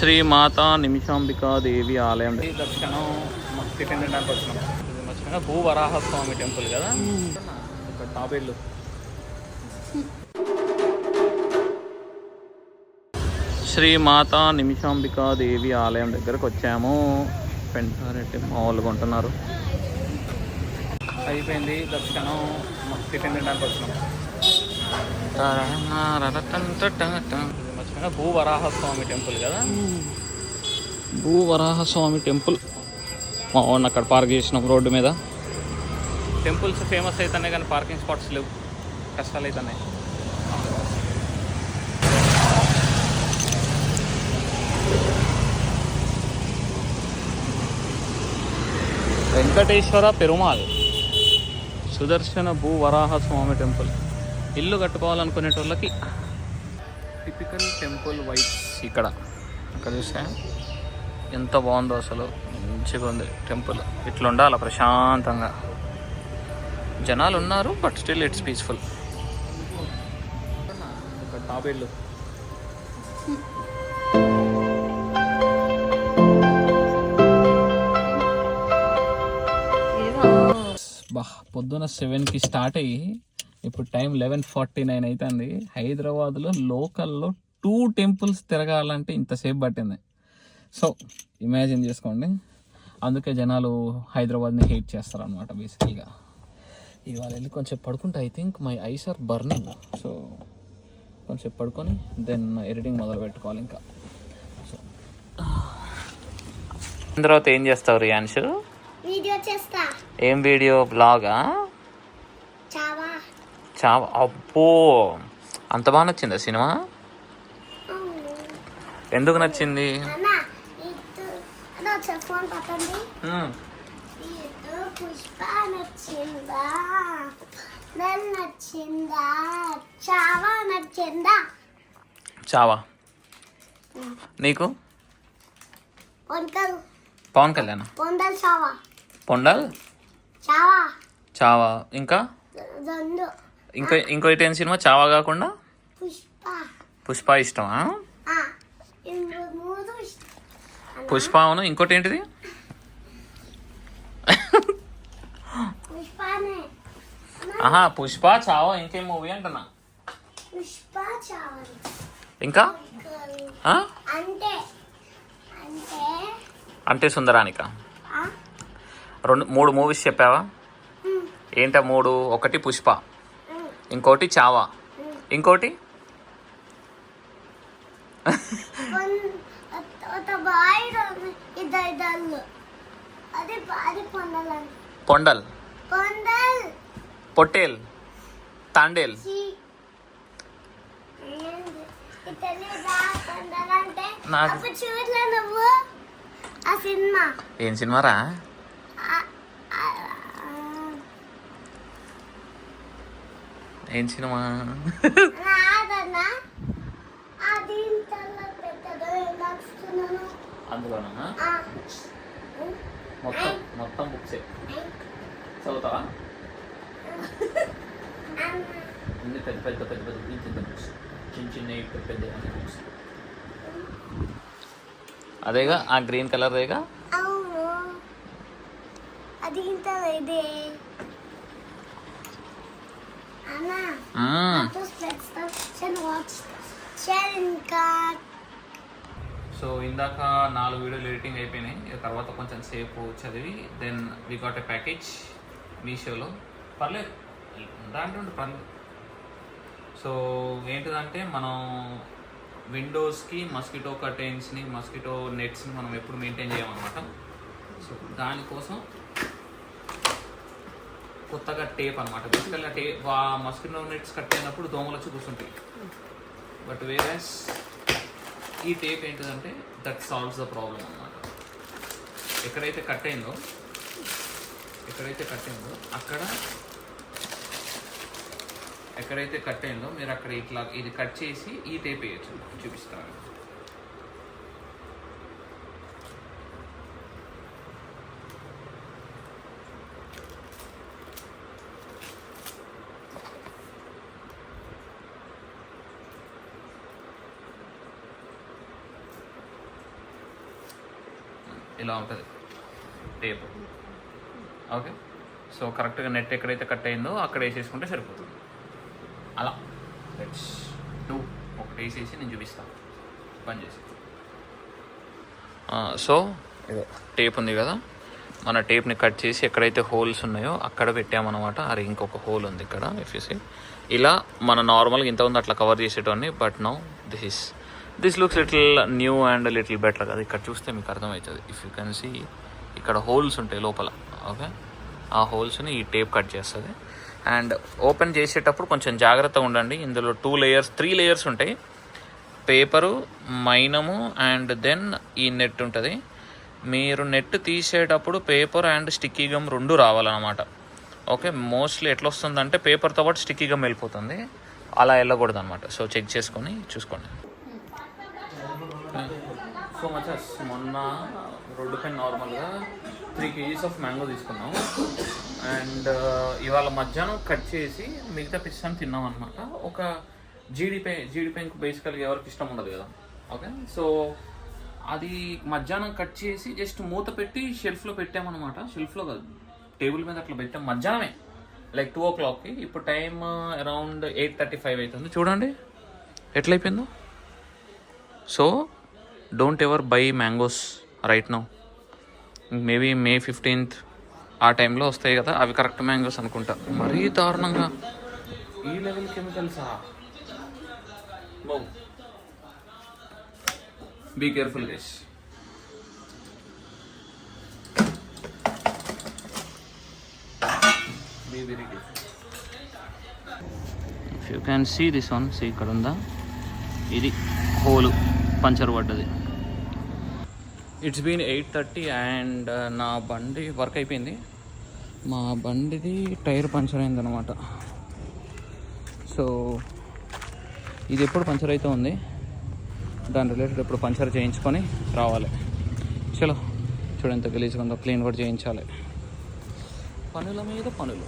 శ్రీ మాతా నిమిషాంబికా దేవి ఆలయం దర్శనం టిఫిన్ తినడానికి వచ్చినాం. ఇది మర్చిపోయినా భూవరాహ స్వామి టెంపుల్ కదా, ఇక్కడ తాబేళ్ళు. శ్రీ మాతా నిమిషాంబికా దేవి ఆలయం దగ్గరకు వచ్చాము. పెంటారెడ్డి మామూలుగా ఉంటున్నారు. అయిపోయింది దర్శనం, టిఫిన్ తినడానికి వచ్చినాం. ఇది మర్చిపోయినా భూవరాహ స్వామి టెంపుల్ కదా, భూవరాహ స్వామి టెంపుల్. మా వాడిని అక్కడ పార్క్ చేసినాం రోడ్డు మీద. టెంపుల్స్ ఫేమస్ అవుతున్నాయి కానీ పార్కింగ్ స్పాట్స్ లేవు, కష్టాలు అవుతున్నాయి. వెంకటేశ్వర పెరుమాల్ సుదర్శన భూవరాహ స్వామి టెంపుల్. ఇల్లు కట్టుకోవాలనుకునేటోళ్ళకి టిపికల్ టెంపుల్ వైబ్స్. ఇక్కడ చూస్తే ఎంత బాగుందో అసలు, మంచిగా ఉంది టెంపుల్. ఇట్లా ఉండాలి ప్రశాంతంగా. జనాలు ఉన్నారు బట్ స్టిల్ ఇట్స్ పీస్ఫుల్. ఇక్కడ తాబేళ్ళు. పొద్దున 7కి స్టార్ట్ అయ్యి ఇప్పుడు టైం 11:49 అవుతుంది. హైదరాబాద్లో లోకల్లో 2 టెంపుల్స్ తిరగాలంటే ఇంతసేపు పట్టింది. సో ఇమాజిన్ చేసుకోండి. అందుకే జనాలు హైదరాబాద్ని హేట్ చేస్తారు అనమాట బేసికల్గా. ఇవాళ వెళ్ళి కొంచెం పడుకుంటే, I think my eyes are burning. So కొంచెం పడుకొని దెన్ ఎడిటింగ్ మొదలు పెట్టుకోవాలి ఇంకా. సో తర్వాత ఏం చేస్తావు రియాన్షు? వీడియో చేస్తా. ఏం వీడియో? బ్లాగా? చావా. అబ్బో, అంత బాగా నచ్చిందా సినిమా? ఎందుకు నచ్చింది? పుష్ప నచ్చిందా, నచ్చిందా, చావా నచ్చిందా? చావా. నీకు? పవన్ కళ్యాణ్. పొండల్ చావా. ఇంకా ఇంకో ఇటు సినిమా చావా కాకుండా పుష్ప ఇష్టమా? పుష్ప అవును. ఇంకోటి ఏంటిది? ఆహా, పుష్ప చావా. ఇంకేం మూవీ అంటున్నా? ఇంకా అంటే సుందరానిక. 3 మూవీస్ చెప్పావా? ఏంటా 3? ఒకటి పుష్ప, ఇంకోటి చావా, ఇంకోటి పొండల్, పొట్టేల్, తాండేల్. ఏం సినిమారా? ఏం సినిమా? అందులోనా? మొత్తం బుక్సే చదువుతావా? అన్ని పెద్ద బుక్స్, చిన్న పెద్ద బుక్స్. అదేగా ఆ గ్రీన్ కలర్దేగా. అది ఇదే. సో ఇందాక 4 వీడియోలు ఎడిటింగ్ అయిపోయినాయి. తర్వాత కొంచెం సేపు చదివి then we got a package మీషోలో. పర్లేదు, దాంట్లో పర్లేదు. సో ఏంటిదంటే మనం విండోస్కి మస్కిటో కర్టెన్స్ని, మస్కిటో నెట్స్ని మనం ఎప్పుడు మెయింటైన్ చేయమన్నమాట. సో దానికోసం కొత్తగా టేప్ అనమాట. బేసికల్గా మస్కిటో నెట్స్ కట్ అయినప్పుడు దోమలు వచ్చి కూర్చుంటాయి. బట్ వేరేస్ ఈ టేప్ ఏంటిదంటే దట్ సాల్వ్స్ ద ప్రాబ్లం అనమాట. ఎక్కడైతే కట్ అయిందో మీరు అక్కడ ఇట్లా ఇది కట్ చేసి ఈ టేప్ వేయచ్చు. చూపిస్తాను. ఇలా ఉంటుంది టేప్. ఓకే, సో కరెక్ట్గా నెట్ ఎక్కడైతే కట్ అయిందో అక్కడ వేసేసుకుంటే సరిపోతుంది. అలా లెట్స్ డూ. ఒకటి వేసేసి నేను చూపిస్తాను పని చేసి. సో ఇదో టేప్ ఉంది కదా, మన టేప్ని కట్ చేసి ఎక్కడైతే హోల్స్ ఉన్నాయో అక్కడ పెట్టామన్నమాట. అది ఇంకొక హోల్ ఉంది ఇక్కడ. ఇఫ్ యూ సీ, ఇలా మన నార్మల్గా ఇంత ఉంది అట్లా కవర్ చేసేటోని. But now this looks little new and little better కదా. ఇక్కడ చూస్తే మీకు అర్థమవుతుంది. ఇఫ్ యూ కెన్ సీ ఇక్కడ హోల్స్ ఉంటాయి లోపల. ఓకే, ఆ హోల్స్ని ఈ టేప్ కట్ చేస్తుంది. అండ్ ఓపెన్ చేసేటప్పుడు కొంచెం జాగ్రత్తగా ఉండండి. ఇందులో 3 లేయర్స్ ఉంటాయి. పేపరు, మైనము అండ్ దెన్ ఈ నెట్ ఉంటుంది. మీరు నెట్ తీసేటప్పుడు పేపర్ అండ్ స్టిక్కీ గమ్ 2 రావాలన్నమాట. ఓకే, మోస్ట్లీ ఎట్లా వస్తుందంటే పేపర్తో పాటు స్టిక్కీ గమ్ వెళ్ళిపోతుంది. అలా వెళ్ళకూడదు అనమాట. సో చెక్ చేసుకొని చూసుకోండి. సో మచస్, మొన్న రోడ్డు పైన నార్మల్గా 3 kgs ఆఫ్ మ్యాంగో తీసుకున్నాం. అండ్ ఇవాళ మధ్యాహ్నం కట్ చేసి మిగతా పిస్తాను తిన్నాం అనమాట. ఒక జీడిపైకి బేసికల్గా ఎవరికి ఇష్టం ఉండదు కదా. ఓకే, సో అది మధ్యాహ్నం కట్ చేసి జస్ట్ మూత పెట్టి షెల్ఫ్లో పెట్టామన్నమాట. షెల్ఫ్లో కాదు, టేబుల్ మీద అట్లా పెట్టాం మధ్యాహ్నమే, లైక్ 2 o'clockకి. ఇప్పుడు టైం అరౌండ్ 8:35 అవుతుంది. చూడండి ఎట్లయిపోయిందో. So don't ever buy mangoes right now. Maybe May 15th ఆ టైంలో వస్తాయి కదా, అవి కరెక్ట్ మ్యాంగోస్ అనుకుంటా. మరీ దారుణంగా ఈ లెవెల్ కెమికల్సా. Be careful guys. Be very careful. If you can see this one, see ఇక్కడ ఉందా, ఇది హోలు పంచర్ పడ్డది. ఇట్స్ బీన్ 8:30 అండ్ నా బండి వర్క్ అయిపోయింది. మా బండిది టైర్ పంచర్ అయిందనమాట. సో ఇది ఎప్పుడు పంచర్ అయితే ఉంది, దాని రిలేటెడ్ ఎప్పుడు పంచర్ చేయించుకొని రావాలి. చలో చూడండి ఎంత గలీజ్గా ఉందో, క్లీన్ కూడా చేయించాలి. పనుల మీద పనులు.